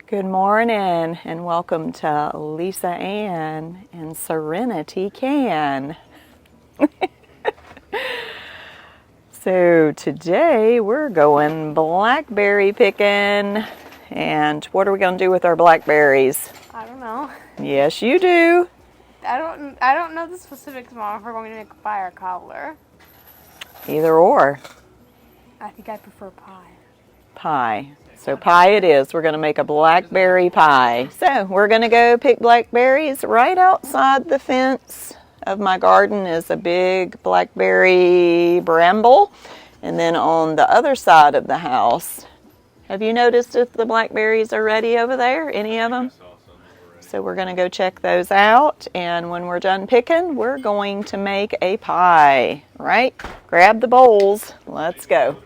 Good morning and welcome to Lisa Ann and Serenity Can. So today we're going blackberry picking. And what are we going to do with our blackberries? I don't know. Yes, you do. I don't know the specifics, Mom, if we're going to make a pie or cobbler. Either or. I think I prefer pie. Pie. So pie it is. We're going to make a blackberry pie. So we're going to go pick blackberries. Right outside the fence of my garden is a big blackberry bramble. And then on the other side of the house, have you noticed if the blackberries are ready over there? Any of them? So we're going to go check those out. And when we're done picking, we're going to make a pie. Right? Grab the bowls. Let's go.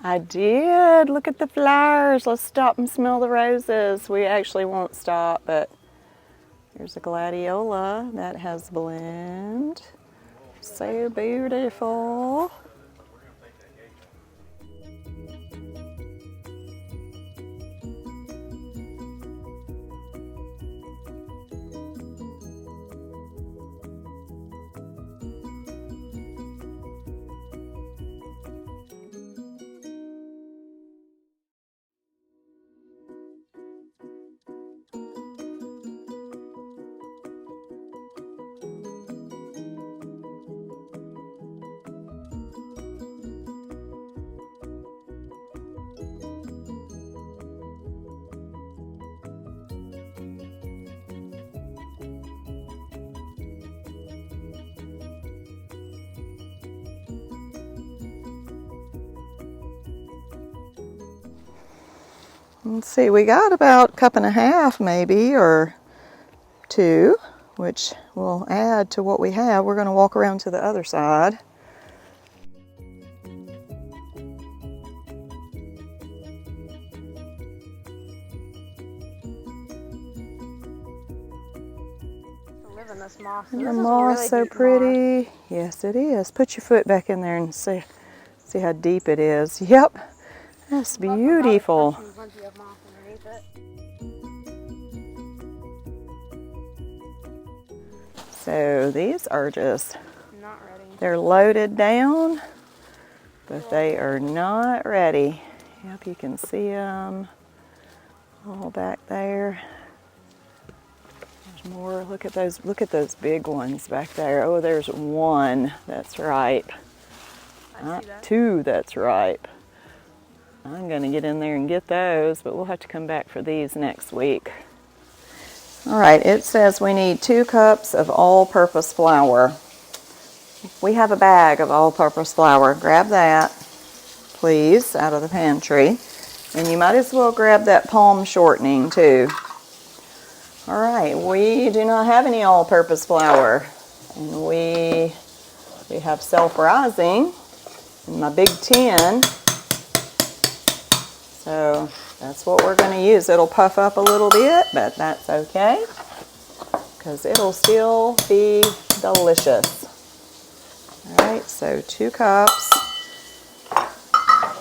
I did. Look at the flowers. Let's stop and smell the roses. We actually won't stop, but here's a gladiola that has bloomed. So beautiful. Let's see, we got about a cup and a half maybe, or two, which we'll add to what we have. We're going to walk around to the other side. In this moss. And the moss so pretty. Yes, it is. Put your foot back in there and see how deep it is. Yep, that's beautiful. So these are just not ready. They're loaded down, but they are not ready. Yep, you can see them all back there. There's more. Look at those big ones back there. Oh, there's one that's ripe. Two that's ripe. I'm going to get in there and get those, but we'll have to come back for these next week. All right, it says we need 2 cups of all-purpose flour. We have a bag of all-purpose flour. Grab that, please, out of the pantry. And you might as well grab that palm shortening, too. All right, we do not have any all-purpose flour. And we have self-rising in my big tin. So that's what we're going to use. It'll puff up a little bit, but that's okay because it'll still be delicious. All right, so 2 cups.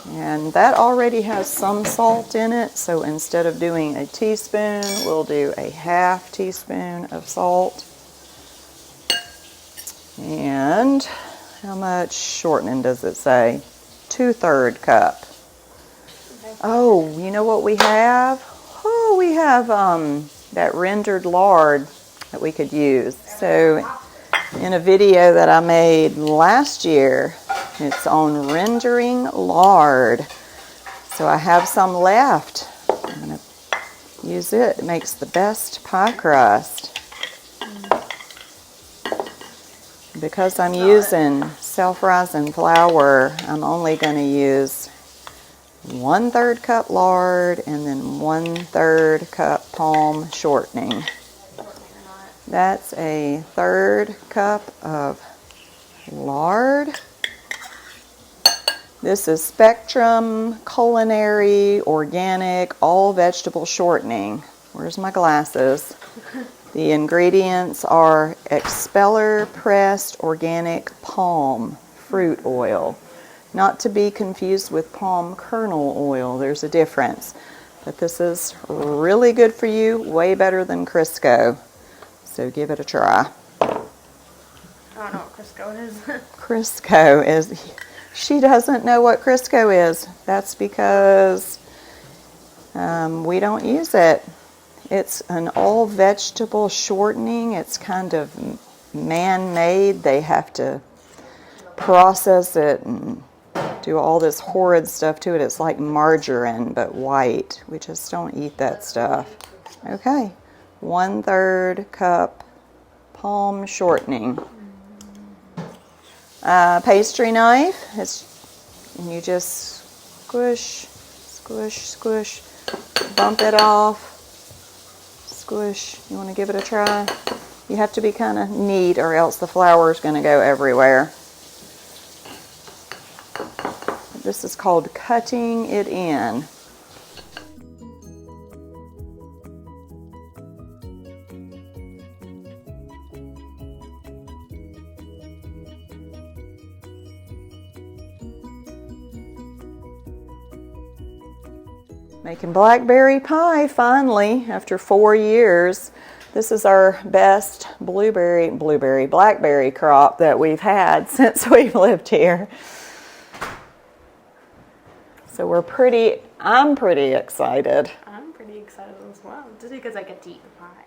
And that already has some salt in it, so instead of doing a teaspoon, we'll do a ½ teaspoon of salt. And how much shortening does it say? 2/3 cup. Oh, you know what we have? Oh, we have that rendered lard that we could use. So in a video that I made last year, it's on rendering lard. So I have some left. I'm going to use it. It makes the best pie crust. Because I'm using self-rising flour, I'm only going to use 1/3 cup lard and then 1/3 cup palm shortening. That's a 1/3 cup of lard. This is Spectrum Culinary Organic All Vegetable Shortening. Where's my glasses? The ingredients are expeller pressed organic palm fruit oil, Not to be confused with palm kernel oil. There's a difference. But this is really good for you, way better than Crisco. So give it a try. I don't know what Crisco is. Crisco is, she doesn't know what Crisco is. That's because we don't use it. It's an all vegetable shortening. It's kind of man-made. They have to process it and do all this horrid stuff to it. It's like margarine, but white. We just don't eat that stuff. Okay, 1/3 cup palm shortening. Pastry knife, and you just squish, squish, squish, bump it off, squish. You want to give it a try? You have to be kind of neat or else the flour is going to go everywhere. This is called cutting it in. Making blackberry pie finally after 4 years. This is our best blackberry crop that we've had since we've lived here. So I'm pretty excited. I'm pretty excited as well, just because I get to eat the pie.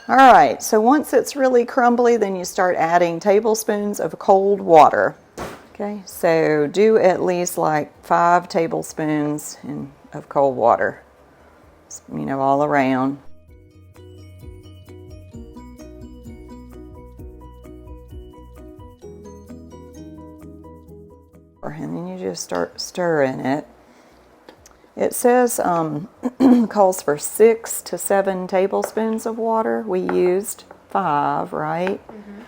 All right, so once it's really crumbly, then you start adding tablespoons of cold water. Okay, so do at least like 5 tablespoons of cold water, you know, all around. And then you just start stirring it. It says calls for 6 to 7 tablespoons of water. We used 5, right? Mm-hmm.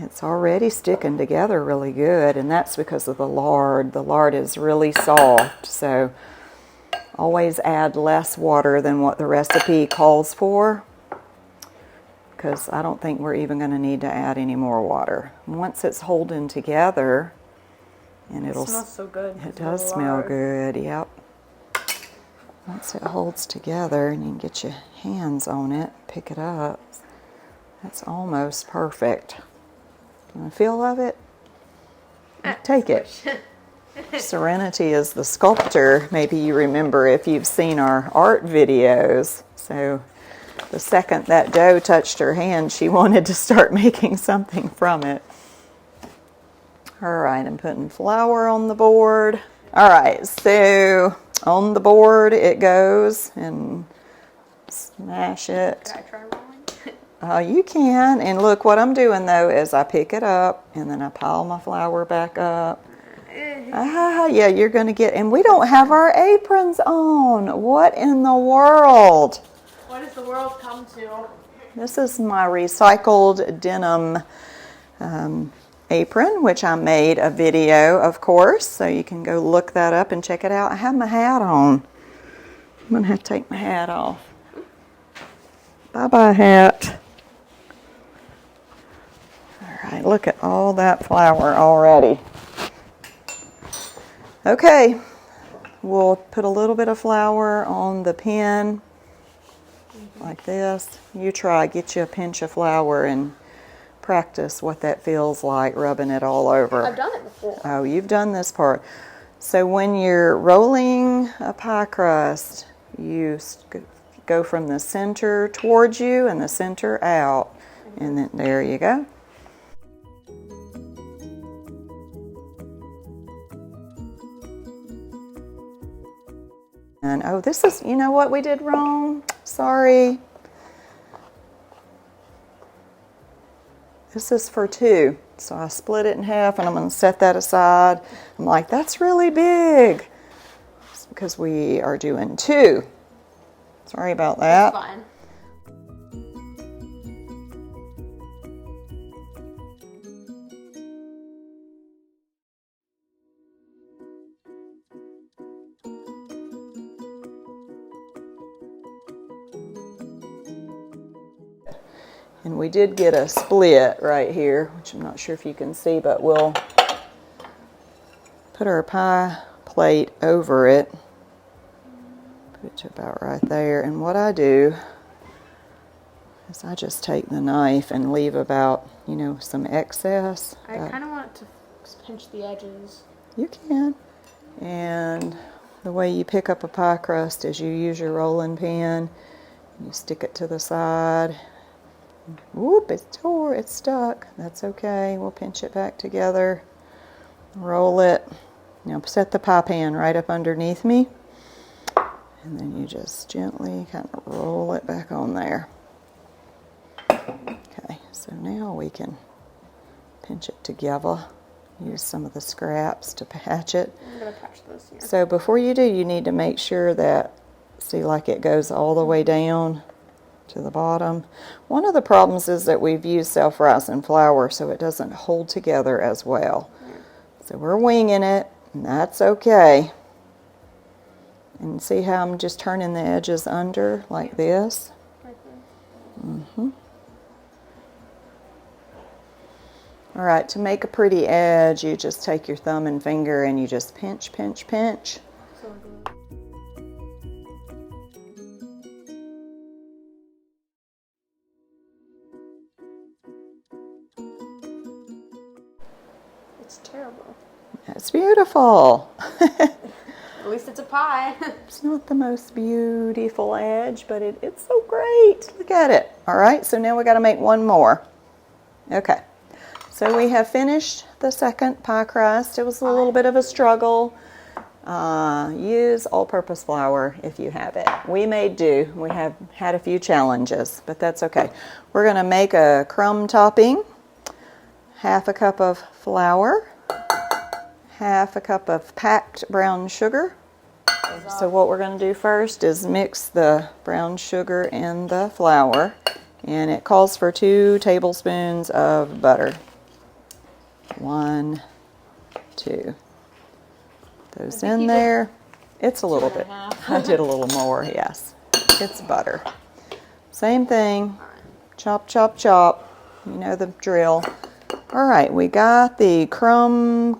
It's already sticking together really good, and that's because of the lard. The lard is really soft, so always add less water than what the recipe calls for, because I don't think we're even going to need to add any more water. Once it's holding together, and it smells so good. It does smell good, yep. Once it holds together and you can get your hands on it, pick it up, that's almost perfect. You want a feel of it? Take it. Serenity is the sculptor. Maybe you remember if you've seen our art videos. So the second that dough touched her hand, she wanted to start making something from it. All right, I'm putting flour on the board. All right, so on the board it goes, and smash it. Can I try rolling? You can, and look, what I'm doing though is I pick it up and then I pile my flour back up. Yeah, you're gonna get, and we don't have our aprons on. What in the world? What has the world come to? This is my recycled denim apron, which I made a video, of course, so you can go look that up and check it out. I have my hat on. I'm gonna have to take my hat off. Bye-bye, hat. All right, look at all that flour already. Okay, we'll put a little bit of flour on the pan, like this. You try, get you a pinch of flour and practice what that feels like, rubbing it all over. I've done it before. Oh, you've done this part. So when you're rolling a pie crust, you go from the center towards you and the center out. And then there you go. And oh, this is, you know what we did wrong? Sorry. This is for 2. So I split it in half and I'm going to set that aside. I'm like, that's really big. It's because we are doing 2. Sorry about that. That's fine. And we did get a split right here, which I'm not sure if you can see, but we'll put our pie plate over it. Put it to about right there. And what I do is I just take the knife and leave about, you know, some excess. I kind of want it to pinch the edges. You can. And the way you pick up a pie crust is you use your rolling pin. You stick it to the side. Whoop, it's tore, it's stuck. That's okay. We'll pinch it back together. Roll it. Now set the pie pan right up underneath me. And then you just gently kind of roll it back on there. Okay, so now we can pinch it together. Use some of the scraps to patch it. I'm going to patch this here. So before you do, you need to make sure that, see, like it goes all the way down to the bottom. One of the problems is that we've used self-rising flour, so it doesn't hold together as well. So we're winging it, and that's okay. And see how I'm just turning the edges under like this? Mm-hmm. All right, to make a pretty edge, you just take your thumb and finger and you just pinch, pinch, pinch. It's terrible. That's beautiful. At least it's a pie. It's not the most beautiful edge, but it's so great. Look at it. All right, so now we got to make one more. Okay. So we have finished the second pie crust. It was a little bit of a struggle. Use all-purpose flour if you have it. We may do. We have had a few challenges, but that's okay. We're going to make a crumb topping. Half a cup of flour. Half a cup of packed brown sugar. So what we're going to do first is mix the brown sugar and the flour. And it calls for 2 tablespoons of butter. 1, 2. Those in there. It's a little bit. I did a little more, yes. It's butter. Same thing. Chop, chop, chop. You know the drill. All right, we got the crumb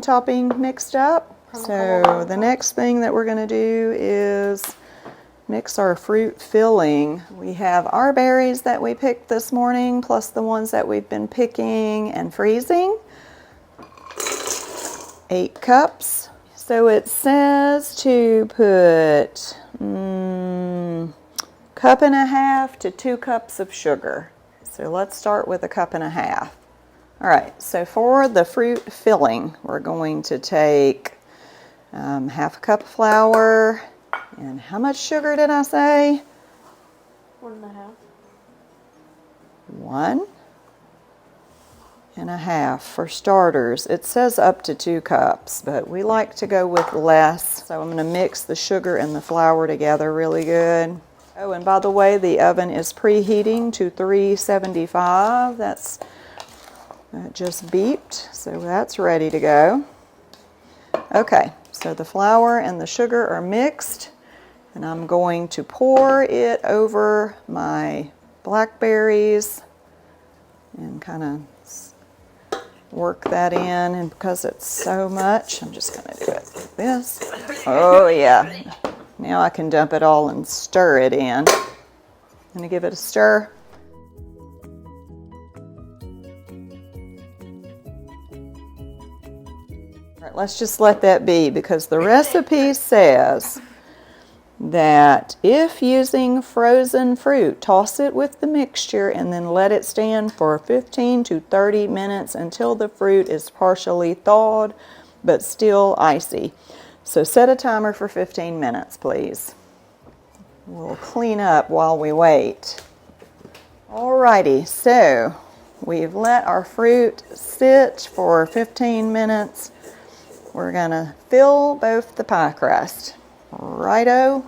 topping mixed up. So the next thing that we're going to do is mix our fruit filling. We have our berries that we picked this morning, plus the ones that we've been picking and freezing. 8 cups. So it says to put 1.5 cups to 2 cups of sugar. So let's start with 1.5 cups. All right, so for the fruit filling, we're going to take 1/2 cup of flour. And how much sugar did I say? 1.5. 1.5 for starters. It says up to 2 cups, but we like to go with less. So I'm going to mix the sugar and the flour together really good. Oh, and by the way, the oven is preheating to 375. That just beeped, so that's ready to go. Okay, so the flour and the sugar are mixed. And I'm going to pour it over my blackberries and kind of work that in. And because it's so much, I'm just going to do it like this. Oh, yeah. Now I can dump it all and stir it in. I'm going to give it a stir. All right, let's just let that be because the recipe says that if using frozen fruit, toss it with the mixture and then let it stand for 15 to 30 minutes until the fruit is partially thawed but still icy. So set a timer for 15 minutes, please. We'll clean up while we wait. Alrighty, so we've let our fruit sit for 15 minutes. We're gonna fill both the pie crust. Righto.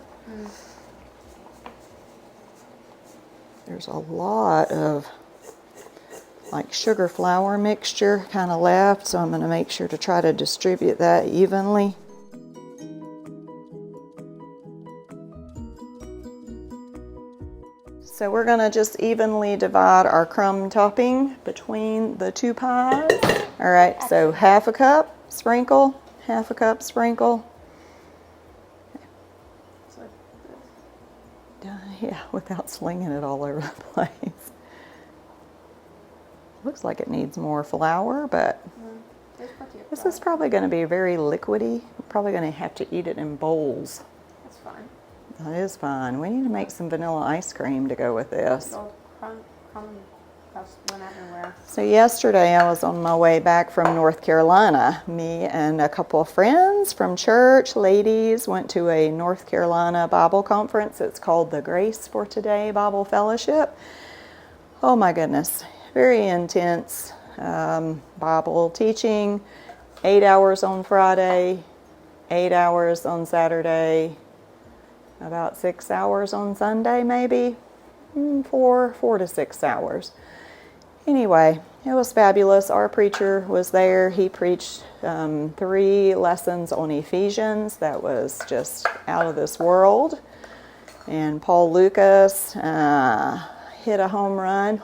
There's a lot of like sugar flour mixture kind of left, so I'm going to make sure to try to distribute that evenly. So we're going to just evenly divide our crumb topping between the 2 pies. All right, so 1/2 cup sprinkle, half a cup sprinkle. Yeah, without slinging it all over the place. Looks like it needs more flour, but this is probably going to be very liquidy. We're probably going to have to eat it in bowls. That's fine. That is fine. We need to make some vanilla ice cream to go with this. So yesterday I was on my way back from North Carolina. Me and a couple of friends from church, ladies, went to a North Carolina Bible conference. It's called the Grace for Today Bible Fellowship. Oh my goodness, very intense Bible teaching. 8 hours on Friday, 8 hours on Saturday, about 6 hours on Sunday maybe, 4 to 6 hours. Anyway, it was fabulous. Our preacher was there. He preached 3 lessons on Ephesians. That was just out of this world. And Paul Lucas hit a home run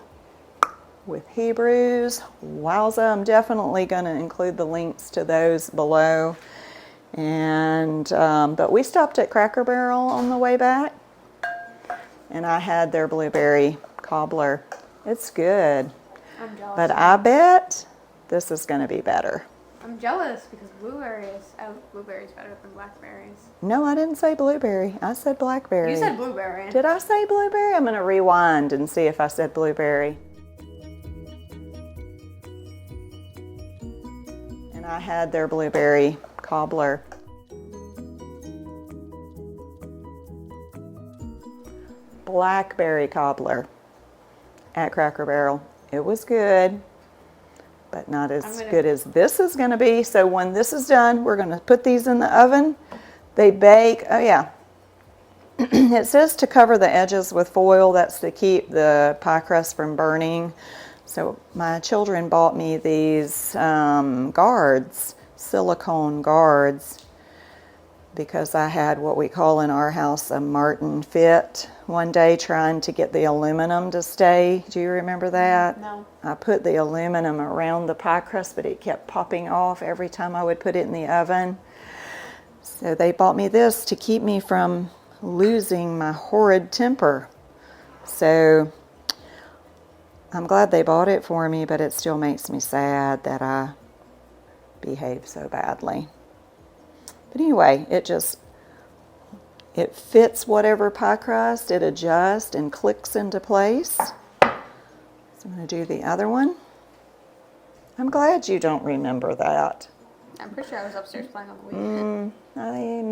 with Hebrews. Wowza, I'm definitely going to include the links to those below. And but we stopped at Cracker Barrel on the way back, and I had their blueberry cobbler. It's good. I'm jealous. But I bet this is going to be better. I'm jealous because blueberries better than blackberries. No, I didn't say blueberry. I said blackberry. You said blueberry. Did I say blueberry? I'm going to rewind and see if I said blueberry. And I had their blueberry cobbler. Blackberry cobbler at Cracker Barrel. It was good, but not as good as this is going to be. So when this is done, we're going to put these in the oven. They bake. Oh yeah. It says to cover the edges with foil. That's to keep the pie crust from burning. So my children bought me these guards, silicone guards, because I had what we call in our house a Martin fit one day trying to get the aluminum to stay. Do you remember that? No. I put the aluminum around the pie crust, but it kept popping off every time I would put it in the oven. So they bought me this to keep me from losing my horrid temper. So I'm glad they bought it for me, but it still makes me sad that I behaved so badly. But anyway, it fits whatever pie crust, it adjusts and clicks into place. So I'm going to do the other one. I'm glad you don't remember that. I'm pretty sure I was upstairs playing on the weekend.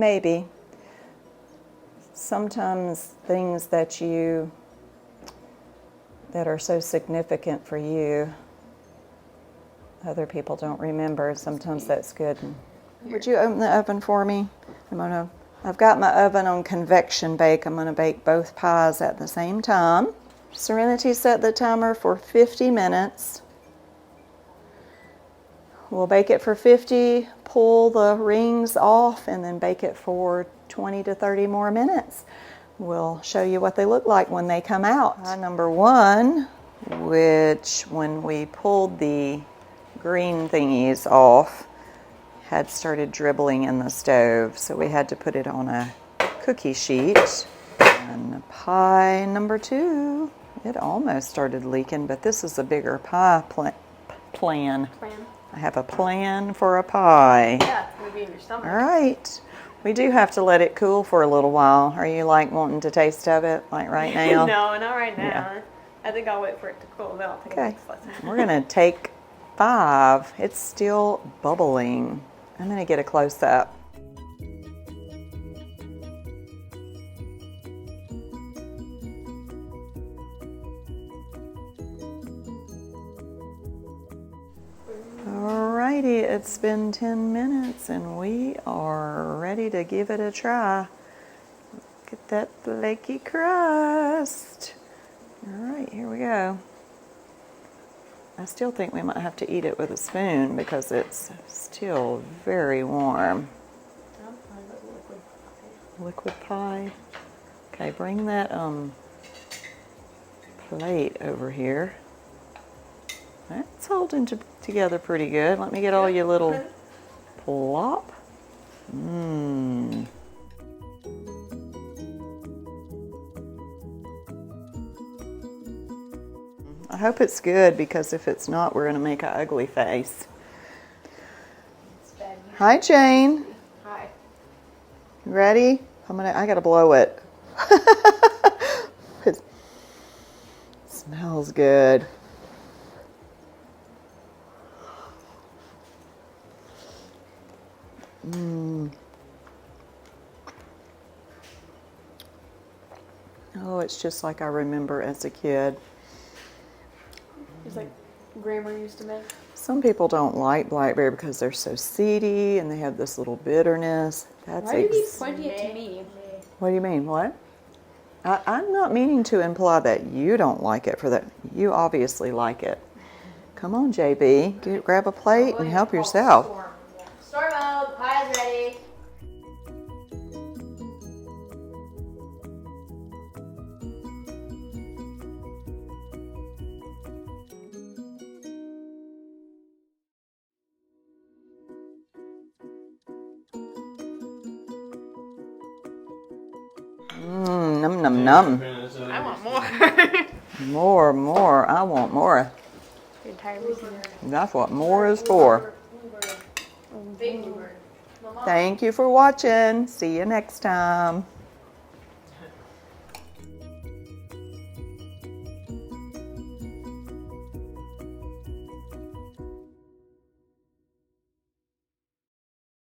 Maybe. Sometimes things that are so significant for you, other people don't remember. Sometimes that's good. Would you open the oven for me? I've got my oven on convection bake. I'm going to bake both pies at the same time. Serenity set the timer for 50 minutes. We'll bake it for 50, pull the rings off, and then bake it for 20 to 30 more minutes. We'll show you what they look like when they come out. Pie number 1, which when we pulled the green thingies off, had started dribbling in the stove, so we had to put it on a cookie sheet. And pie number 2, it almost started leaking, but this is a bigger pie plan. I have a plan for a pie. Yeah, it's going to be in your stomach. All right. We do have to let it cool for a little while. Are you like wanting to taste of it like right now? No, not right now. Yeah. I think I'll wait for it to cool, then I'll take a next lesson. We're going to take 5. It's still bubbling. I'm going to get a close-up. Alrighty, it's been 10 minutes and we are ready to give it a try. Look at that flaky crust. Alright, here we go. I still think we might have to eat it with a spoon because it's still very warm. Liquid pie. Okay, bring that plate over here. That's holding together pretty good. Let me get all your little Plop. Mmm. I hope it's good, because if it's not, we're gonna make an ugly face. Hi, Jane. Hi. You ready? I gotta blow it. It smells good. Mmm. Oh, it's just like I remember as a kid. It's like Grandma used to make. Some people don't like blackberry because they're so seedy and they have this little bitterness. That's Why do you keep pointing it to me? What do you mean? What? I'm not meaning to imply that you don't like it for that. You obviously like it. Come on, JB. Grab a plate and help yourself. Storm mode. Pie is ready. Mmm, num num num. I want more. More. I want more. You're tired of eating. That's what more is for. Thank you for watching. See you next time.